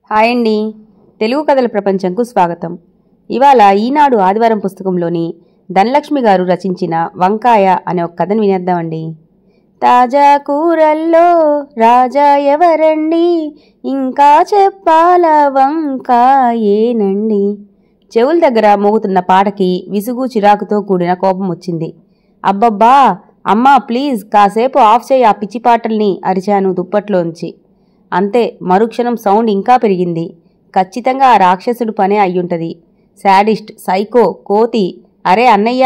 Hi అండి. తెలుగు కథల ప్రపంచంకు స్వాగతం. ఇవాళ ఈనాడు ఆదివారం పుస్తకంలోని ధనలక్ష్మి గారు రచించిన వంకాయ అనే ఒక కథను వినేద్దామండి. తాజా కూరల్లో రాజా ఎవరండి, ఇంకా చెప్పాల వంకాయేనండి. చెవుల దగ్గర మోగుతున్న పాటకి విసుగు చిరాకుతో కూడిన కోపం వచ్చింది. అబ్బబ్బా అమ్మా ప్లీజ్ కాసేపు ఆఫ్ చేయి ఆ పిచ్చి పాటల్ని అరిచాను దుప్పట్లోంచి. అంతే, మరుక్షణం సౌండ్ ఇంకా పెరిగింది. ఖచ్చితంగా ఆ రాక్షసుడు పనే అయ్యుంటది. శాడిస్ట్, సైకో, కోతి. అరే అన్నయ్య,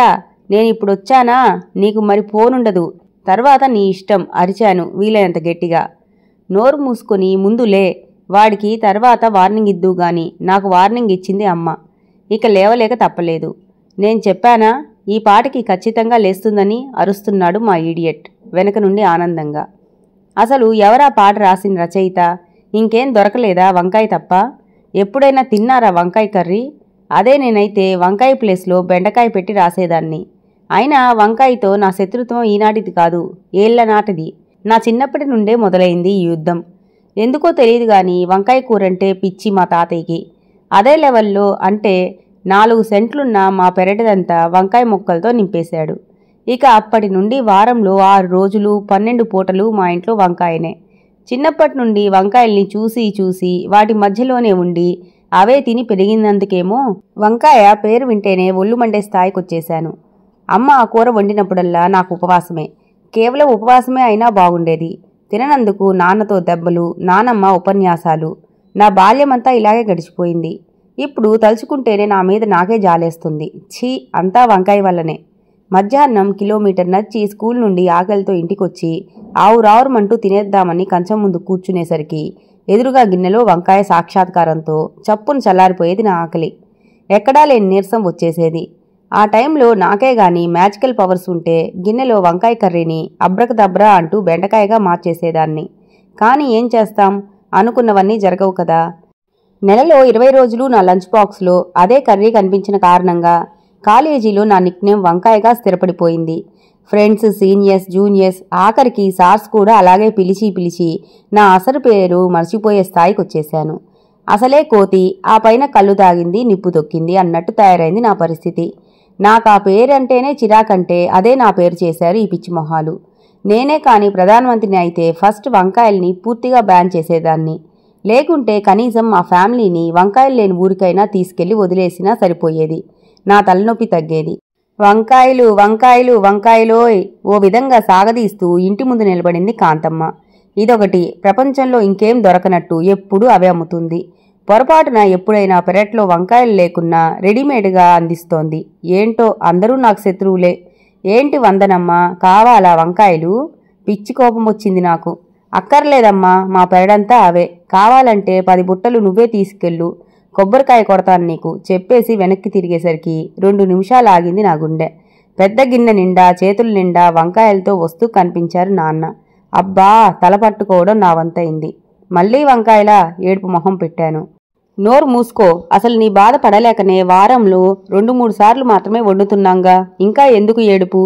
నేనిప్పుడొచ్చానా, నీకు మరి ఫోనుండదు, తర్వాత నీ ఇష్టం అరిచాను వీలైనంత గట్టిగా. నోరు మూసుకొని ముందులే, వాడికి తర్వాత వార్నింగ్ ఇద్దు గాని నాకు వార్నింగ్ ఇచ్చింది అమ్మ. ఇక లేవలేక తప్పలేదు. నేను చెప్పానా ఈ పాటకి ఖచ్చితంగా లేస్తుందని అరుస్తున్నాడు మా ఈడియట్ వెనక నుండి ఆనందంగా. అసలు ఎవరా పాట రాసిన రచయిత? ఇంకేం దొరకలేదా వంకాయ తప్ప? ఎప్పుడైనా తిన్నారా వంకాయ కర్రీ? అదే నేనైతే వంకాయ ప్లేస్లో బెండకాయ పెట్టి రాసేదాన్ని. అయినా వంకాయతో నా శత్రుత్వం ఈనాటిది కాదు, ఏళ్ల నాటిది. నా చిన్నప్పటి నుండే మొదలైంది ఈ యుద్ధం. ఎందుకో తెలియదు గాని వంకాయ కూరంటే పిచ్చి మా తాతయ్యకి. అదే లెవెల్లో అంటే 4 సెంట్లున్న మా పెరటిదంతా వంకాయ మొక్కలతో నింపేశాడు. ఇక అప్పటి నుండి వారంలో 6 రోజులు 12 పూటలు మా ఇంట్లో వంకాయనే. చిన్నప్పటి నుండి వంకాయల్ని చూసి చూసి వాటి మధ్యలోనే ఉండి అవే తిని పెరిగినందుకేమో వంకాయ పేరు వింటేనే ఒళ్ళు మండే స్థాయికొచ్చేశాను. అమ్మ ఆ కూర వండినప్పుడల్లా నాకు ఉపవాసమే. కేవలం ఉపవాసమే అయినా బాగుండేది. తిననందుకు నాన్నతో దెబ్బలు, నానమ్మ ఉపన్యాసాలు. నా బాల్యమంతా ఇలాగే గడిచిపోయింది. ఇప్పుడు తలుచుకుంటేనే నా మీద నాకే జాలేస్తుంది. ఛీ, అంతా వంకాయ వల్లనే. మధ్యాహ్నం కిలోమీటర్ నడిచి స్కూల్ నుండి ఆకలితో ఇంటికొచ్చి ఆవురావురమంటూ తినేద్దామని కంచం ముందు కూర్చునేసరికి ఎదురుగా గిన్నెలో వంకాయ సాక్షాత్కారంతో చప్పును చల్లారిపోయేది నా ఆకలి. ఎక్కడా లేని నీరసం వచ్చేసేది. ఆ టైంలో నాకే గాని మ్యాజికల్ పవర్స్ ఉంటే గిన్నెలో వంకాయ కర్రీని అబ్రకదబ్రా అంటూ బెండకాయగా మార్చేసేదాన్ని. కానీ ఏం చేస్తాం, అనుకున్నవన్నీ జరగవు కదా. నెలలో 20 రోజులు నా లంచ్ బాక్స్లో అదే కర్రీ కనిపించిన కారణంగా కాలేజీలో నా నిక్నేమ్ వంకాయగా స్థిరపడిపోయింది. ఫ్రెండ్స్, సీనియర్స్, జూనియర్స్, ఆఖరికి సార్స్ కూడా అలాగే పిలిచి పిలిచి నా అసలు పేరు మర్చిపోయే స్థాయికి వచ్చేశాను. అసలే కోతి, ఆ పైన కళ్ళు తాగింది, నిప్పు తొక్కింది అన్నట్టు తయారైంది నా పరిస్థితి. నాకు ఆ పేరంటేనే చిరాకంటే అదే నా పేరు చేశారు ఈ పిచ్చి మొహాలు. నేనే కాని ప్రధానమంత్రిని అయితే ఫస్ట్ వంకాయల్ని పూర్తిగా బ్యాన్ చేసేదాన్ని. లేకుంటే కనీసం మా ఫ్యామిలీని వంకాయలు లేని ఊరికైనా తీసుకెళ్లి వదిలేసినా సరిపోయేది. నా తలనొప్పి తగ్గేది. వంకాయలు వంకాయలు వంకాయలోయ్ ఓ విధంగా సాగదీస్తూ ఇంటి ముందు నిలబడింది కాంతమ్మ. ఇదొకటి, ప్రపంచంలో ఇంకేం దొరకనట్టు ఎప్పుడూ అవే అమ్ముతుంది. పొరపాటున ఎప్పుడైనా పెరట్లో వంకాయలు లేకున్నా రెడీమేడ్గా అందిస్తోంది. ఏంటో అందరూ నాకు శత్రువులే. ఏంటి వందనమ్మా, కావాలా వంకాయలు? పిచ్చి కోపం వచ్చింది నాకు. అక్కర్లేదమ్మా, మా పెరడంతా అవే. కావాలంటే 10 బుట్టలు నువ్వే తీసుకెళ్ళు, కొబ్బరికాయ కొడతాను నీకు చెప్పేసి వెనక్కి తిరిగేసరికి 2 నిమిషాలు ఆగింది నా గుండె. పెద్ద గిన్నె నిండా చేతుల నిండా వంకాయలతో వస్తూ కనిపించారు నాన్న. అబ్బా, తల పట్టుకోవడం నా వంతైంది. మళ్లీ వంకాయలా? ఏడుపు మొహం పెట్టాను. నోరు మూసుకో, అసలు నీ బాధ పడలేకనే వారంలో 2-3 సార్లు మాత్రమే వండుతున్నాంగా, ఇంకా ఎందుకు ఏడుపు?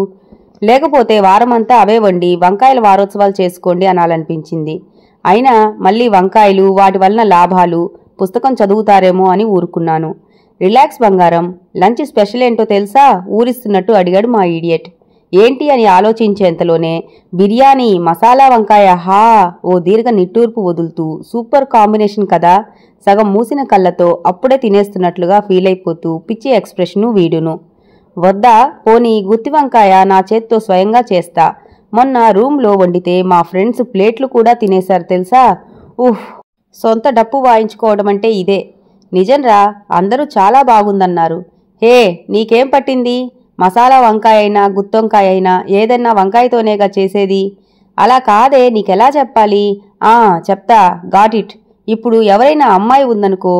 లేకపోతే వారమంతా అవే వండి వంకాయల వారోత్సవాలు చేసుకోండి అనాలనిపించింది. అయినా మళ్ళీ వంకాయలు, వాటి వలన లాభాలు, పుస్తకం చదువుతారేమో అని ఊరుకున్నాను. రిలాక్స్ బంగారం, లంచ్ స్పెషల్ ఏంటో తెలుసా? ఊరిస్తున్నట్టు అడిగాడు మా ఈడియట్. ఏంటి అని ఆలోచించేంతలోనే బిర్యానీ, మసాలా వంకాయ, హా! ఓ దీర్ఘ నిట్టూర్పు వదులుతూ సూపర్ కాంబినేషన్ కదా. సగం మూసిన కళ్ళతో అప్పుడే తినేస్తున్నట్లుగా ఫీల్ అయిపోతూ పిచ్చి ఎక్స్ప్రెషను వీడును. వద్దా, పోనీ గుత్తి వంకాయ నా చేత్తో స్వయంగా చేస్తా. మొన్న రూమ్లో వండితే మా ఫ్రెండ్స్ ప్లేట్లు కూడా తినేశారు తెలుసా. ఉహ్, సొంత డప్పు వాయించుకోవడం అంటే ఇదే. నిజంరా, అందరూ చాలా బాగుందన్నారు. హే, నీకేం పట్టింది? మసాలా వంకాయ అయినా గుత్తొంకాయ అయినా ఏదన్నా వంకాయతోనేగా చేసేది. అలా కాదే, నీకెలా చెప్పాలి? చెప్తా, గాట్ ఇట్. ఇప్పుడు ఎవరైనా అమ్మాయి ఉందనుకో,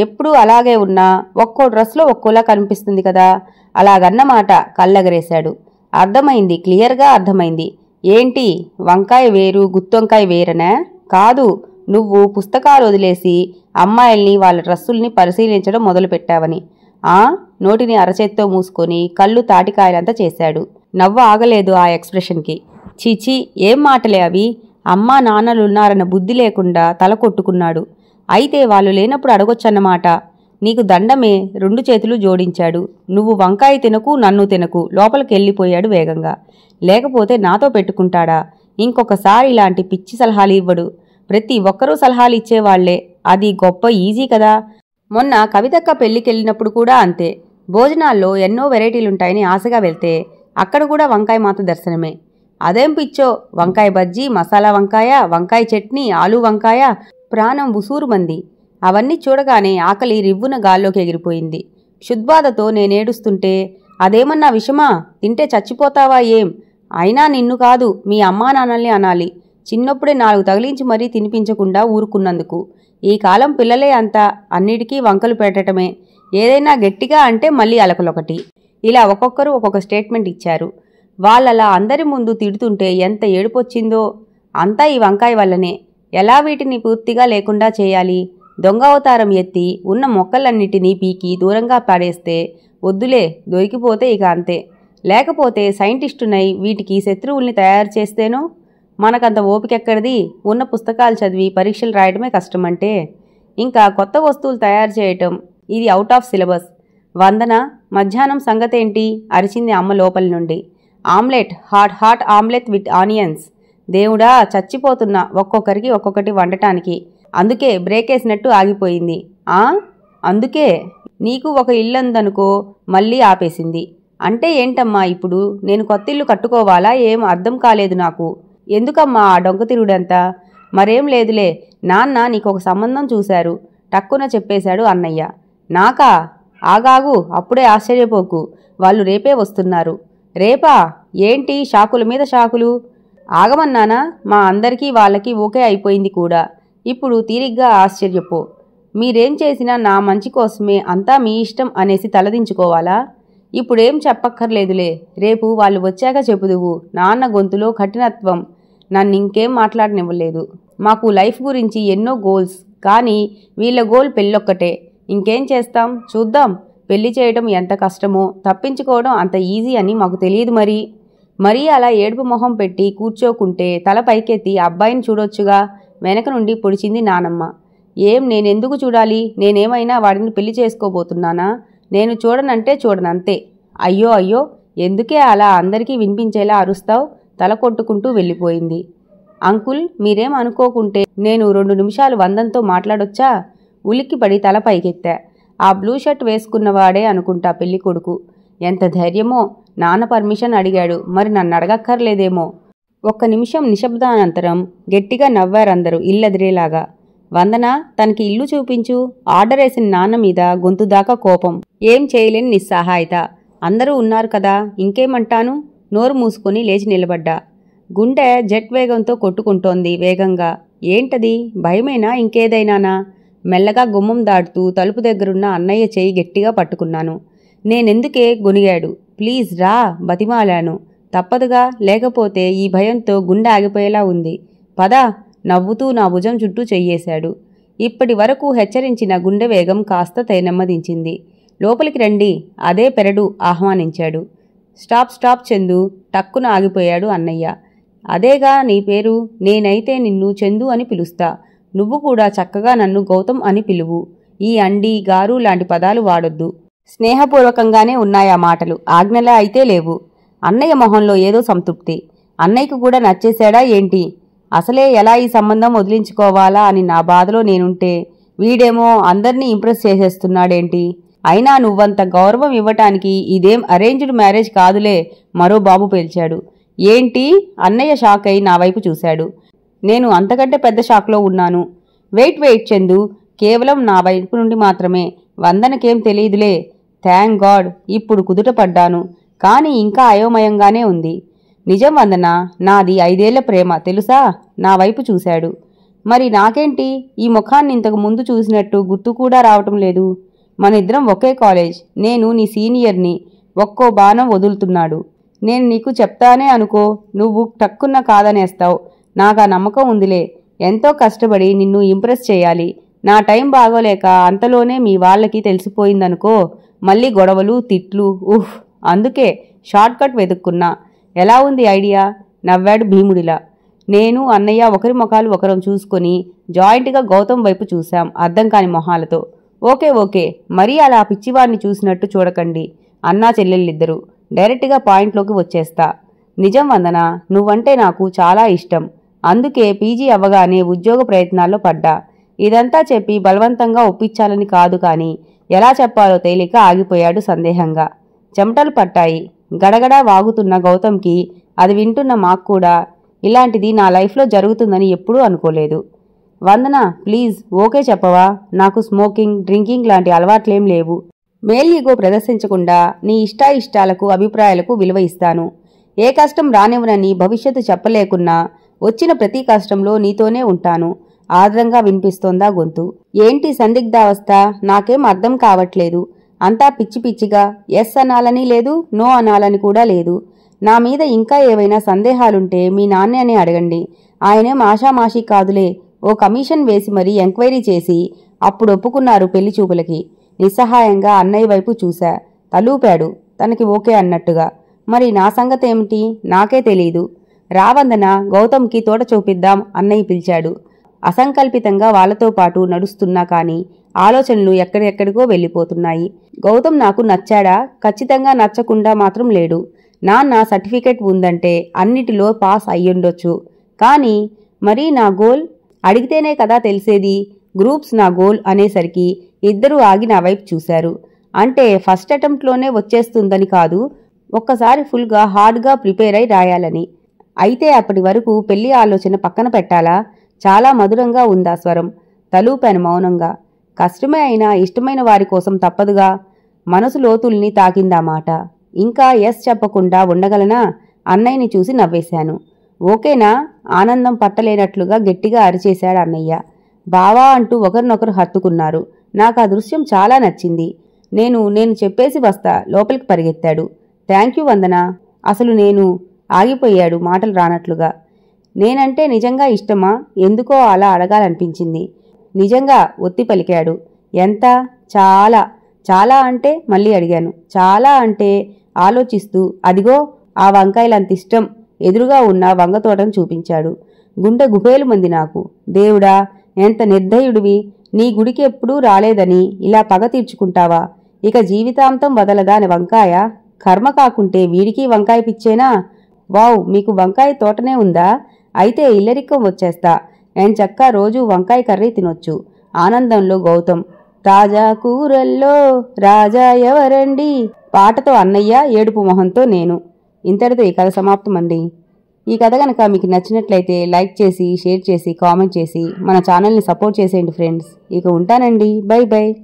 ఎప్పుడూ అలాగే ఉన్నా ఒక్కో డ్రెస్లో ఒక్కోలా కనిపిస్తుంది కదా, అలాగన్నమాట. కళ్ళెగరేశాడు. అర్థమైంది, క్లియర్గా అర్థమైంది. ఏంటి, వంకాయ వేరు గుత్తొంకాయ వేరనా? కాదు, నువ్వు పుస్తకాలు వదిలేసి అమ్మాయిల్ని వాళ్ళ డ్రస్సుల్ని పరిశీలించడం మొదలుపెట్టావని. నోటిని అరచేత్తో మూసుకొని కళ్ళు తాటికాయలంతా చేశాడు. నవ్వు ఆగలేదు ఆ ఎక్స్ప్రెషన్కి. చీచీ, ఏం మాటలే అవి? అమ్మా నాన్నలున్నారన్న బుద్ధి లేకుండా తల కొట్టుకున్నాడు. అయితే వాళ్ళు లేనప్పుడు అడగొచ్చన్నమాట. నీకు దండమే 2 చేతులు జోడించాడు. నువ్వు వంకాయ తినకు, నన్ను తినకు, లోపలికెళ్ళిపోయాడు వేగంగా. లేకపోతే నాతో పెట్టుకుంటాడా? ఇంకొకసారి ఇలాంటి పిచ్చి సలహాలు ఇవ్వడు. ప్రతి ఒక్కరూ సలహాలు ఇచ్చేవాళ్లే. అది గొప్ప ఈజీ కదా. మొన్న కవితక్క పెళ్లికెళ్ళినప్పుడు కూడా అంతే. భోజనాల్లో ఎన్నో వెరైటీలుంటాయని ఆశగా వెళ్తే అక్కడ కూడా వంకాయ మాత దర్శనమే. అదేం పిచ్చో, వంకాయ బజ్జీ, మసాలా వంకాయ, వంకాయ చట్నీ, ఆలూ వంకాయ, ప్రాణం ఉసూరుమంది. అవన్నీ చూడగానే ఆకలి రివ్వున గాల్లోకి ఎగిరిపోయింది. క్షుద్బాధతో నేనేడుస్తుంటే అదేమన్నా విషమా? తింటే చచ్చిపోతావా ఏం? అయినా నిన్ను కాదు, మీ అమ్మా నాన్నల్ని అనాలి. చిన్నప్పుడే 4 తగిలించి మరీ తినిపించకుండా ఊరుకున్నందుకు. ఈ కాలం పిల్లలే అంతా, అన్నిటికీ వంకలు పెట్టటమే. ఏదైనా గట్టిగా అంటే మళ్ళీ అలకలొకటి. ఇలా ఒక్కొక్కరు ఒక్కొక్క స్టేట్మెంట్ ఇచ్చారు. వాళ్ళలా అందరి ముందు తిడుతుంటే ఎంత ఏడుపొచ్చిందో. అంతా ఈ వంకాయ వల్లనే. ఎలా వీటిని పూర్తిగా లేకుండా చేయాలి? దొంగ అవతారం ఎత్తి ఉన్న మొక్కలన్నిటినీ పీకి దూరంగా పాడేస్తే వద్దులే, దొరికిపోతే ఇక అంతే. లేకపోతే సైంటిస్టునై వీటికి శత్రువుల్ని తయారు చేస్తేనో? మనకంత ఓపికెక్కడిది? ఉన్న పుస్తకాలు చదివి పరీక్షలు రాయడమే కష్టమంటే ఇంకా కొత్త వస్తువులు తయారు చేయటం, ఇది అవుట్ ఆఫ్ సిలబస్. వందన, మధ్యాహ్నం సంగతేంటి? అరిచింది అమ్మ లోపలి నుండి. Omelette, hot omelette with onions. దేవుడా, చచ్చిపోతున్నా ఒక్కొక్కరికి ఒక్కొక్కటి వండటానికి. అందుకే బ్రేకేసినట్టు ఆగిపోయింది. అందుకే నీకు ఒక ఇల్లందనుకో, మళ్ళీ ఆపేసింది. అంటే ఏంటమ్మా ఇప్పుడు? నేను కొత్తిల్లు కట్టుకోవాలా? ఏం అర్థం కాలేదు నాకు. ఎందుకమ్మా ఆ డొంకతిరుడంతా? మరేం లేదులే, నాన్న నీకొక సంబంధం చూశారు, టక్కున చెప్పేశాడు అన్నయ్య. నాకా? ఆగాగు, అప్పుడే ఆశ్చర్యపోకు. వాళ్ళు రేపే వస్తున్నారు. రేపా? ఏంటి షాకుల మీద షాకులు? ఆగమన్నానా? మా అందరికీ వాళ్ళకి ఓకే అయిపోయింది కూడా. ఇప్పుడు తీరిగ్గా ఆశ్చర్యపో. మీరేం చేసినా నా మంచి కోసమే, అంతా మీ ఇష్టం అనేసి తలదించుకోవాలా? ఇప్పుడేం చెప్పక్కర్లేదులే, రేపు వాళ్ళు వచ్చాక చెప్పుదువు. నాన్న గొంతులో కఠినత్వం నన్నింకేం మాట్లాడనివ్వలేదు. మాకు లైఫ్ గురించి ఎన్నో గోల్స్, కానీ వీళ్ళ గోల్ పెళ్ళొక్కటే. ఇంకేం చేస్తాం, చూద్దాం. పెళ్లి చేయడం ఎంత కష్టమో, తప్పించుకోవడం అంత ఈజీ అని మాకు తెలియదు. మరీ అలా ఏడుపు మొహం పెట్టి కూర్చోకుంటే తల పైకెత్తి అబ్బాయిని చూడొచ్చుగా. వెనక నుండి పొడిచింది నానమ్మ. ఏం, నేనెందుకు చూడాలి? నేనేమైనా వాడిని పెళ్లి చేసుకోబోతున్నానా? నేను చూడనంటే చూడనంతే. అయ్యో అయ్యో, ఎందుకే అలా అందరికీ వినిపించేలా అరుస్తావు? తల కొట్టుకుంటూ వెళ్ళిపోయింది. అంకుల్, మీరేం అనుకోకుంటే నేను 2 నిమిషాలు వందంతో మాట్లాడొచ్చా? ఉలిక్కిపడి తల పైకెత్తా. ఆ బ్లూ షర్ట్ వేసుకున్నవాడే అనుకుంటా పెళ్లి కొడుకు. ఎంత ధైర్యమో! నాన్న పర్మిషన్ అడిగాడు, మరి నన్ను అడగక్కర్లేదేమో. 1 నిమిషం నిశ్శబ్దానంతరం గట్టిగా నవ్వారందరూ ఇల్లదిరేలాగా. వందన, తనకి ఇల్లు చూపించు. ఆర్డర్ వేసిన నాన్న మీద గొంతు దాకా కోపం, ఏం చేయలేని నిస్సహాయత. అందరూ ఉన్నారు కదా, ఇంకేమంటాను? నోరు మూసుకొని లేచి నిలబడ్డా. గుండె జెట్ వేగంతో కొట్టుకుంటోంది వేగంగా. ఏంటది? భయమేనా, ఇంకేదైనానా? మెల్లగా గుమ్మం దాటుతూ తలుపు దగ్గరున్న అన్నయ్య చేయి గట్టిగా పట్టుకున్నాను. నేనెందుకే గొనిగాడు. ప్లీజ్ రా, బతిమాలాను. తప్పదుగా, లేకపోతే ఈ భయంతో గుండె ఆగిపోయేలా ఉంది. పదా, నవ్వుతూ నా భుజం చుట్టూ చెయ్యేశాడు. ఇప్పటి వరకు హెచ్చరించిన గుండె వేగం కాస్త నెమ్మదించింది. లోపలికి రండి, అదే పెరడు ఆహ్వానించాడు. స్టాప్ చందు, టక్కున ఆగిపోయాడు అన్నయ్య. అదేగా నీ పేరు, నేనైతే నిన్ను చందు అని పిలుస్తా. నువ్వు కూడా చక్కగా నన్ను గౌతమ్ అని పిలువు. ఈ అండి, గారు లాంటి పదాలు వాడొద్దు. స్నేహపూర్వకంగానే ఉన్నాయా మాటలు, ఆజ్ఞలా అయితే లేవు. అన్నయ్య మొహంలో ఏదో సంతృప్తి. అన్నయ్యకు కూడా నచ్చేశాడా ఏంటి? అసలే ఎలా ఈ సంబంధం వదిలించుకోవాలా అని నా బాధలో నేనుంటే వీడేమో అందర్నీ ఇంప్రెస్ చేసేస్తున్నాడేంటి? అయినా నువ్వంత గౌరవం ఇవ్వటానికి ఇదేం అరేంజ్డ్ మ్యారేజ్ కాదులే, మరో బాబు పేల్చాడు. ఏంటి? అన్నయ్య షాక్ అయి నా వైపు చూశాడు. నేను అంతకంటే పెద్ద షాక్లో ఉన్నాను. వెయిట్ చందు, కేవలం నా వైపు నుండి మాత్రమే. వందనకేం తెలియదులే. థ్యాంక్ గాడ్, ఇప్పుడు కుదుటపడ్డాను. కానీ ఇంకా అయోమయంగానే ఉంది. నిజం వందన, నాది 5 ఏళ్ల ప్రేమ తెలుసా? నా వైపు చూశాడు. మరి నాకేంటి? ఈ ముఖాన్ని ఇంతకు ముందు చూసినట్టు గుర్తు కూడా రావటం లేదు. మనిద్దరం ఒకే కాలేజ్, నేను నీ సీనియర్ని. ఒక్కో బాణం వదులుతున్నాడు. నేను నీకు చెప్తానే అనుకో, నువ్వు టక్కున్న కాదనేస్తావు. నాకా నమ్మకం ఉందిలే. ఎంతో కష్టపడి నిన్ను ఇంప్రెస్ చేయాలి. నా టైం బాగోలేక అంతలోనే మీ వాళ్ళకి తెలిసిపోయిందనుకో, మళ్ళీ గొడవలు, తిట్లు. అందుకే షార్ట్ కట్ వెతుక్కున్నా. ఎలా ఉంది ఐడియా? నవ్వాడు భీముడిలా. నేను అన్నయ్య ఒకరి ముఖాలు ఒకరం చూసుకొని జాయింట్గా గౌతమ్ వైపు చూశాం అర్థం కాని మొహాలతో. ఓకే ఓకే, మరీ అలా పిచ్చివాడిని చూసినట్టు చూడకండి అన్నా చెల్లెళ్ళిద్దరూ. డైరెక్ట్గా పాయింట్లోకి వచ్చేస్తా. నిజం వందన, నువ్వంటే నాకు చాలా ఇష్టం. అందుకే పీజీ అవ్వగానే ఉద్యోగ ప్రయత్నాల్లో పడ్డా. ఇదంతా చెప్పి బలవంతంగా ఒప్పించాలని కాదు కానీ ఎలా చెప్పాలో తేలిక ఆగిపోయాడు సందేహంగా. చెమటలు పట్టాయి. గడగడా వాగుతున్న గౌతమ్కి అది వింటున్న మాకు కూడా ఇలాంటిది నా లైఫ్లో జరుగుతుందని ఎప్పుడూ అనుకోలేదు. వందన ప్లీజ్ ఓకే చెప్పవా? నాకు స్మోకింగ్, డ్రింకింగ్ లాంటి అలవాట్లేం లేవు. మేల్ ఈగో ప్రదర్శించకుండా నీ ఇష్టాయిష్టాలకు అభిప్రాయాలకు విలువ ఇస్తాను. ఏ కష్టం రానివ్వనని భవిష్యత్తు చెప్పలేకున్నా వచ్చిన ప్రతి కష్టంలో నీతోనే ఉంటాను. ఆదరంగా వినిపిస్తోందా గొంతు. ఏంటి సందిగ్ధావస్థ? నాకేం అర్థం కావట్లేదు. అంతా పిచ్చి పిచ్చిగా ఎస్ అనాలని లేదు, నో అనాలని కూడా లేదు. నా మీద ఇంకా ఏవైనా సందేహాలుంటే మీ నాన్నని అడగండి. ఆయనేం ఆషామాషీ కాదులే. ఓ కమిషన్ వేసి మరీ ఎంక్వైరీ చేసి అప్పుడు ఒప్పుకున్నారు పెళ్లి చూపులకి. నిస్సహాయంగా అన్నయ్య వైపు చూశా. తలూపాడు తనకి ఓకే అన్నట్టుగా. మరి నా సంగతేమిటి? నాకే తెలీదు. రావందన, గౌతమ్కి తోట చూపిద్దాం అన్నయ్య పిలిచాడు. అసంకల్పితంగా వాళ్లతో పాటు నడుస్తున్నా కానీ ఆలోచనలు ఎక్కడెక్కడికో వెళ్ళిపోతున్నాయి. గౌతమ్ నాకు నచ్చాడా? ఖచ్చితంగా నచ్చకుండా మాత్రం లేడు. నాన్న సర్టిఫికెట్ ఉందంటే అన్నిటిలో పాస్ అయ్యుండొచ్చు. కానీ మరీ నా గోల్ అడిగితేనే కదా తెలిసేది. గ్రూప్స్ నా గోల్ అనేసరికి ఇద్దరూ ఆగి నా వైపు చూశారు. అంటే ఫస్ట్ అటెంప్ట్లోనే వచ్చేస్తుందని కాదు, ఒక్కసారి ఫుల్గా హార్డ్గా ప్రిపేర్ అయి రాయాలని. అయితే అప్పటి వరకు పెళ్లి ఆలోచన పక్కన పెట్టాలా? చాలా మధురంగా ఉందా స్వరం. తలూపాను మౌనంగా. కష్టమే అయినా ఇష్టమైన వారి కోసం తప్పదుగా. మనసు లోతుల్ని తాకిందా మాట. ఇంకా ఎస్ చెప్పకుండా ఉండగలనా? అన్నయ్యని చూసి నవ్వేశాను. ఓకేనా? ఆనందం పట్టలేనట్లుగా గట్టిగా అరిచేశాడు అన్నయ్య. బావా అంటూ ఒకరినొకరు హత్తుకున్నారు. నాకు ఆ దృశ్యం చాలా నచ్చింది. నేను చెప్పేసి వస్తా లోపలికి పరిగెత్తాడు. థ్యాంక్ యూ వందన. అసలు ఆగిపోయాడు మాటలు రానట్లుగా. నేనంటే నిజంగా ఇష్టమా? ఎందుకో అలా అడగాలనిపించింది. నిజంగా ఒత్తి పలికాడు. ఎంత? చాలా. చాలా అంటే? మళ్ళీ అడిగాను. చాలా అంటే ఆలోచిస్తూ అదిగో ఆ వంకాయలంత ఇష్టం ఎదురుగా ఉన్న వంగతోటను చూపించాడు. గుండె గుబేలు మంది నాకు. దేవుడా, ఎంత నిర్దయుడివి! నీ గుడికి ఎప్పుడూ రాలేదని ఇలా పగ తీర్చుకుంటావా? ఇక జీవితాంతం వదలదా అని వంకాయ? కర్మ కాకుంటే వీడికి వంకాయ పిచ్చేనా? వావ్, మీకు వంకాయ తోటనే ఉందా? అయితే ఇల్లరిక్కం వచ్చేస్తా. ఎంచక్కా రోజూ వంకాయ కర్రీ తినొచ్చు. ఆనందంలో గౌతమ్. తాజా కూరల్లో రాజా ఎవరండి పాటతో అన్నయ్య, ఏడుపు మొహంతో నేను. ఇంతటితో ఈ కథ సమాప్తమండి. ఈ కథ కనుక మీకు నచ్చినట్లయితే లైక్ చేసి, షేర్ చేసి, కామెంట్ చేసి మన ఛానల్ని సపోర్ట్ చేసేయండి ఫ్రెండ్స్. ఇక ఉంటానండి. By by.